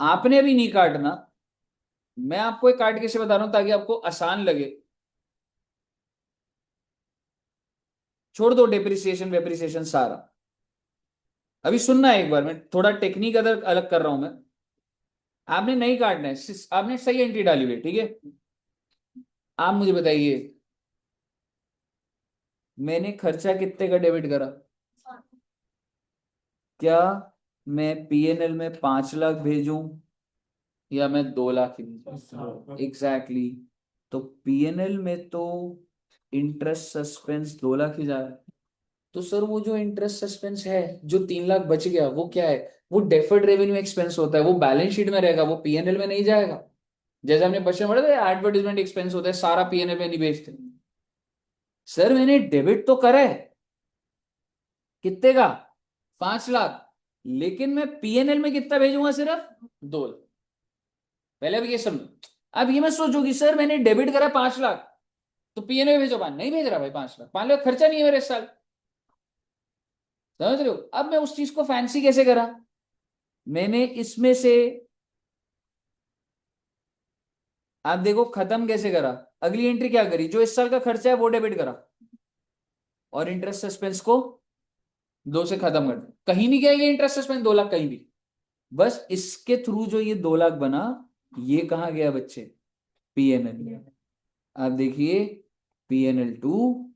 आपने भी नहीं काटना, मैं आपको एक काट कैसे बता रहा हूं ताकि आपको आसान लगे। छोड़ दो डेप्रिसिएशन वेप्रिसिएशन सारा, अभी सुनना है एक बार, मैं थोड़ा टेक्निक अदर अलग कर रहा हूं मैं। आपने नहीं काटना है, आपने सही एंट्री डाली हुई है, ठीक है। आप मुझे बताइए, मैंने खर्चा कितने का डेबिट करा? क्या मैं पीएनएल में 5 लाख भेजूं या मैं 2 लाख ही भेजूं? एग्जैक्टली। तो पीएनएल में तो इंटरेस्ट सस्पेंस 2 लाख ही जा रहा है। तो सर वो जो इंटरेस्ट सस्पेंस है, जो 3 लाख बच गया, वो क्या है? वो डेफर्ड रेवेन्यू एक्सपेंस होता है, वो बैलेंस शीट में रहेगा, वो पीएनएल में नहीं जाएगा। जैसे हमने बच्चे में पढ़ा था एडवर्टाइजमेंट एक्सपेंस होता है, सारा पीएनएल में नहीं भेजते। सर मैंने डेबिट तो करा है, कितने का? 5 लाख। लेकिन मैं पीएनएल में कितना भेजूंगा? सिर्फ 2 लाख। पहले अब ये समझो। अब ये मत सोचो कि सर मैंने डेबिट करा 5 लाख तो पीएनएल में भेजो, नहीं भेज रहा भाई। 5 लाख, 5 लाख खर्चा नहीं है मेरे इस साल। समझ रहे हो? अब मैं उस चीज को फैंसी कैसे करा? मैंने इसमें से, आप देखो खत्म कैसे करा। अगली एंट्री क्या करी? जो इस साल का खर्चा है वो डेबिट करा और इंटरेस्ट सस्पेंस को 2 से खत्म कर दिया। कहीं नहीं गया ये इंटरेस्ट सस्पेंस 2 लाख कहीं भी। बस इसके थ्रू जो ये 2 लाख बना, ये कहाँ गया बच्चे? पीएनएल। आप देखिए, पीएनएल 2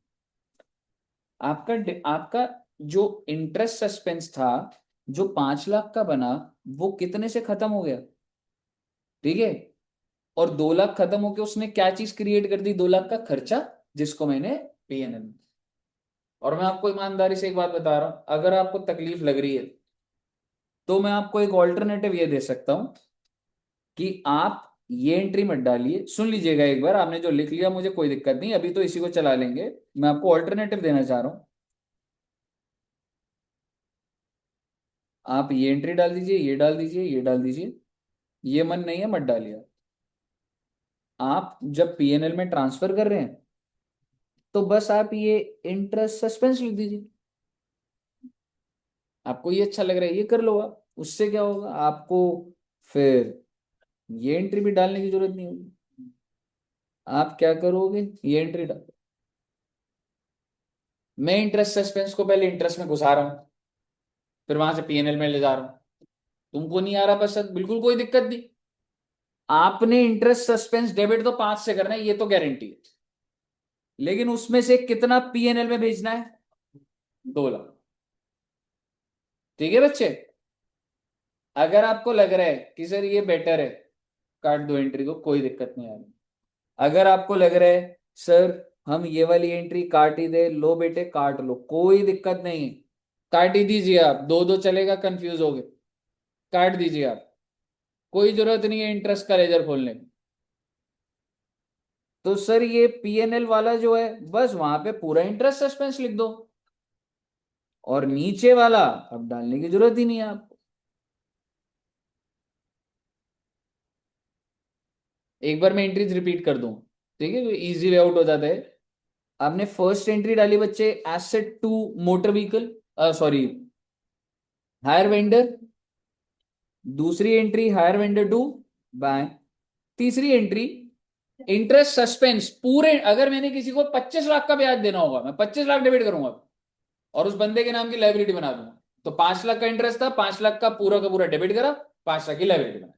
आपका आपका जो इंटरेस्ट सस्पेंस था, जो 5 लाख का बना, वो कितने से खत्म हो गया? ठीक है। और 2 लाख खत्म होके उसने क्या चीज क्रिएट कर दी? 2 लाख का खर्चा, जिसको मैंने पीएनएल। और मैं आपको ईमानदारी से एक बात बता रहा हूं, अगर आपको तकलीफ लग रही है तो मैं आपको एक ऑल्टरनेटिव ये दे सकता हूं कि आप ये एंट्री मत डालिए। सुन लीजिएगा एक बार, आपने जो लिख लिया मुझे कोई दिक्कत नहीं, अभी तो इसी को चला लेंगे। मैं आपको ऑल्टरनेटिव देना चाह रहा हूं। आप ये एंट्री डाल दीजिए, ये डाल दीजिए, ये डाल दीजिए। ये मन नहीं है, मत डालिए। आप जब पीएनएल में ट्रांसफर कर रहे हैं तो बस आप ये इंटरेस्ट सस्पेंस लिख दीजिए। आपको ये अच्छा लग रहा है, ये कर लो आप। उससे क्या होगा आपको? फिर ये एंट्री भी डालने की जरूरत नहीं होगी। आप क्या करोगे? ये एंट्री डाल, मैं इंटरेस्ट सस्पेंस को पहले इंटरेस्ट में घुसा रहा हूं, फिर वहां से पीएनएल में ले जा रहा हूं। तुमको नहीं आ रहा पसंद, बिल्कुल कोई दिक्कत नहीं। आपने इंटरेस्ट सस्पेंस डेबिट तो 5 से करना है, ये तो गारंटी है। लेकिन उसमें से कितना पीएनएल में भेजना है? 2 लाख। ठीक है बच्चे। अगर आपको लग रहा है कि सर ये बेटर है, काट दो एंट्री को, कोई दिक्कत नहीं आ रही। अगर आपको लग रहा है सर हम ये वाली एंट्री काट ही दे, लो बेटे काट लो, कोई दिक्कत नहीं। काट ही दीजिए आप, दो दो चलेगा, कंफ्यूज हो गए, काट दीजिए आप। कोई जरूरत नहीं है इंटरेस्ट का लेजर खोलने की। तो सर ये पीएनएल वाला जो है, बस वहां पे पूरा इंटरेस्ट सस्पेंस लिख दो, और नीचे वाला अब डालने की जरूरत ही नहीं है आपको। एक बार मैं एंट्रीज रिपीट कर दूं, ठीक है, इजी वे आउट हो जाता है। आपने फर्स्ट एंट्री डाली बच्चे, asset to motor vehicle, sorry hire vendor. दूसरी entry hire vendor to bank. तीसरी एंट्री इंटरेस्ट सस्पेंस पूरे। अगर मैंने किसी को 25 लाख का ब्याज देना होगा, मैं 25 लाख डेबिट करूंगा और उस बंदे के नाम की लाइबिलिटी बना दूंगा। तो 5 लाख का इंटरेस्ट था, 5 लाख का पूरा डेबिट करा, 5 लाख की लाइबिलिटी बना।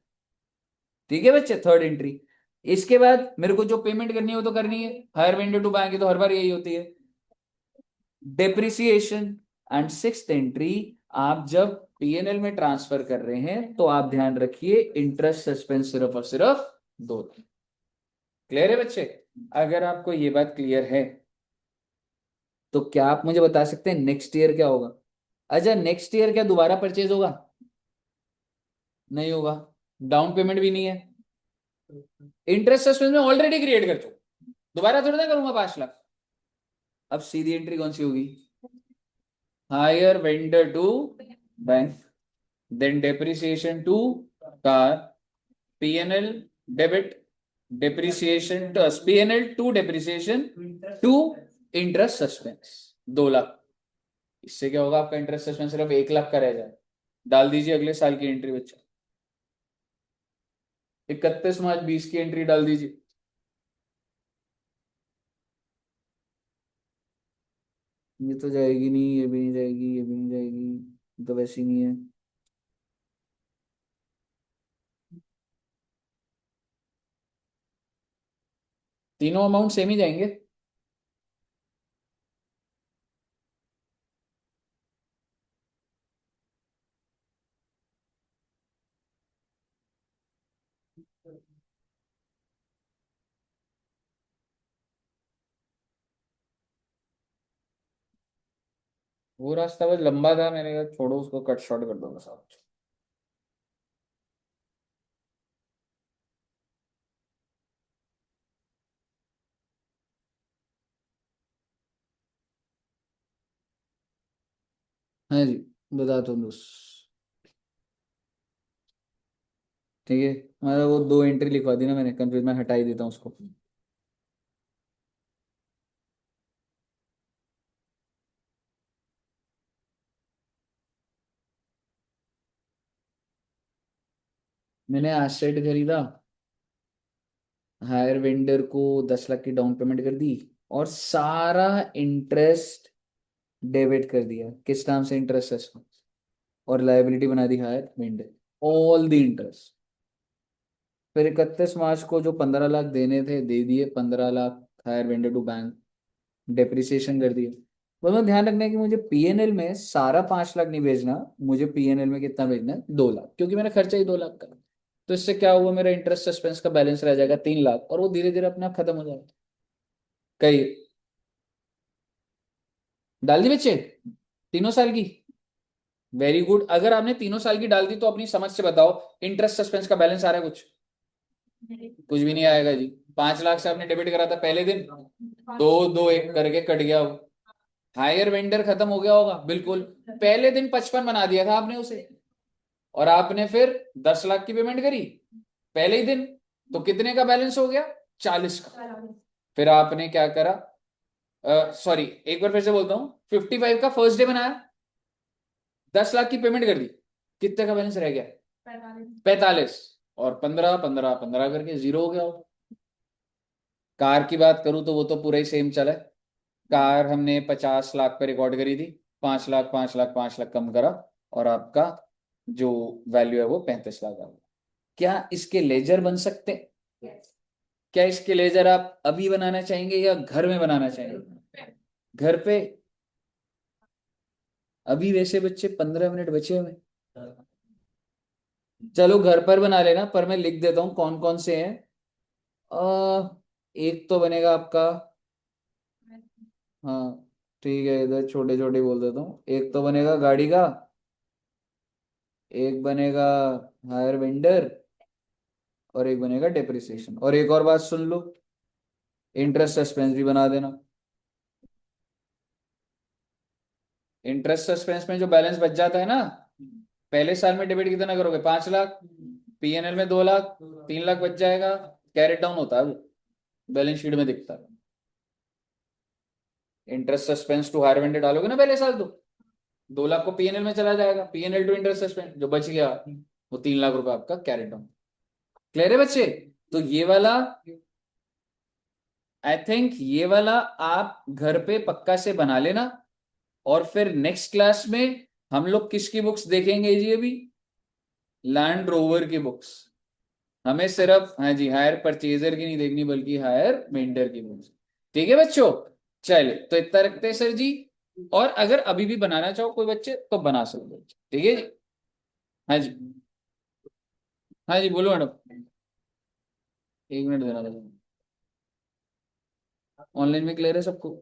ठीक है बच्चे, थर्ड एंट्री। इसके बाद मेरे को जो पेमेंट करनी है वो तो करनी है, हायर वेंडर टू बैंक, तो हर बार यही होती है, डेप्रिसिएशन। एंड सिक्स्थ एंट्री, आप जब पीएनएल में ट्रांसफर कर रहे हैं तो आप ध्यान रखिए इंटरेस्ट सस्पेंस सिर्फ और सिर्फ 2 लाख। क्लियर है बच्चे? अगर आपको ये बात क्लियर है तो क्या आप मुझे बता सकते हैं नेक्स्ट ईयर क्या होगा? अच्छा, नेक्स्ट ईयर क्या दोबारा परचेज होगा? नहीं होगा। डाउन पेमेंट भी नहीं है। इंटरेस्ट सस्पेंस में ऑलरेडी क्रिएट कर चुका, दोबारा थोड़ा ना करूंगा 5 लाख। अब सीधी एंट्री कौन सी होगी? Hire vendor to bank, then depreciation to car, PNL debit, depreciation to PNL to depreciation to interest suspense 2 lakh. इससे क्या होगा? आपका इंटरेस्ट सस्पेंस सिर्फ 1 लाख का रह जाए। डाल दीजिए अगले साल की एंट्री बच्चा। 31 मार्च 20 की एंट्री डाल दीजिए। ये तो जाएगी नहीं, ये भी नहीं जाएगी, ये भी नहीं जाएगी, ये तो वैसी नहीं है। तीनों अमाउंट सेम ही जाएंगे। वो रास्ता बस लंबा था, मैंने कहा छोड़ो उसको, कट शॉर्ट कर दो बस आप। हाँ जी, बता दो दोस्त। ठीक है, मतलब वो 2 एंट्री लिखवा दी ना मैंने, कंफ्यूज, मैं हटा ही देता हूँ उसको। मैंने एसेट खरीदा, हायर वेंडर को 10 लाख की डाउन पेमेंट कर दी, और सारा इंटरेस्ट डेबिट कर दिया। किस नाम से इंटरेस्ट है इसमें? और लाइबिलिटी बना दी higher vendor, all the interest. फिर 31 मार्च को जो 15 लाख देने थे दे दिए, 15 lakh hire vendor to bank, depreciation कर दिया। बस में ध्यान रखना है कि मुझे पीएनएल में सारा 5 लाख नहीं भेजना, मुझे पीएनएल में कितना भेजना है, 2 लाख, क्योंकि मेरा खर्चा ही 2 लाख का। तो इससे क्या हुआ, मेरा इंटरेस्ट सस्पेंस का बैलेंस रह जाएगा 3 लाख, और वो धीरे धीरे अपने आप खत्म हो जाएगा। कई डाल दी बच्चे, 3 साल की। Very good. अगर आपने 3 साल की डाल दी तो अपनी समझ से बताओ, इंटरेस्ट सस्पेंस का बैलेंस आ रहा है कुछ? कुछ भी नहीं आएगा जी। 5 लाख से आपने डेबिट करा था पहले दिन, दो दो एक करके कट गया वो। हायर वेंडर खत्म हो गया होगा, बिल्कुल। पहले दिन 55 बना दिया था आपने उसे, और आपने फिर 10 लाख की पेमेंट करी पहले ही दिन, तो कितने का बैलेंस हो गया? 40 का। फिर आपने क्या करा, सॉरी एक बार फिर से बोलता हूँ, 55 का फर्स्ट डे बनाया, 10 लाख की पेमेंट कर दी, कितने का बैलेंस रह गया? 45। और 15 15 15 करके जीरो हो गया हो। कार की बात करूं तो वो तो पूरा ही सेम चला है। कार हमने 50 लाख पे रिकॉर्ड करी थी, 5 लाख 5 लाख 5 लाख कम करा, और आपका जो वैल्यू है वो 35 लाख आ गया। क्या इसके लेजर बन सकते हैं? क्या इसके लेजर आप अभी बनाना चाहेंगे या घर में बनाना चाहेंगे? घर पे। अभी वैसे बच्चे 15 मिनट बचे हुए हैं। चलो घर पर बना लेना, पर मैं लिख देता हूँ कौन कौन से हैं। एक तो बनेगा आपका, हाँ ठीक है, इधर छोटे छोटे बोल देता हूँ। एक तो बनेगा गाड़ी का, एक बनेगा हायर वेंडर, और एक बनेगा डेप्रिसिएशन। और एक और बात सुन लो, इंटरेस्ट सस्पेंस भी बना देना। इंटरेस्ट सस्पेंस में जो बैलेंस बच जाता है ना, पहले साल में डेबिट कितना करोगे? 5 लाख, पीएनएल में 2 लाख, 3 लाख बच जाएगा। कैरेट डाउन होता है वो, बैलेंस शीट में दिखता है। Interest suspense to hire vendor डालोगे ना पहले साल, तो 2 लाख को पीएनएल में चला जाएगा, पीएनएल टू इंटरेस्ट सस्पेंस जो बच गया, वो 3 लाख रुपए आपका कैरेट डाउन। क्लियर है बच्चे? तो ये वाला, आई थिंक ये वाला आप घर पे पक्का से बना लेना। और फिर नेक्स्ट क्लास में हम लोग किसकी बुक्स देखेंगे जी? अभी लैंड रोवर की बुक्स। हमें सिर्फ, हाँ जी, हायर परचेजर की नहीं देखनी, बल्कि हायर वेंडर की बुक्स। ठीक है बच्चों? चलिए तो इतना रखते हैं सर जी। और अगर अभी भी बनाना चाहो कोई बच्चे तो बना सकते हो। ठीक है जी। हाँ जी, हाँ जी बोलो मैडम। 1 मिनट देना था। ऑनलाइन में क्लियर है सबको?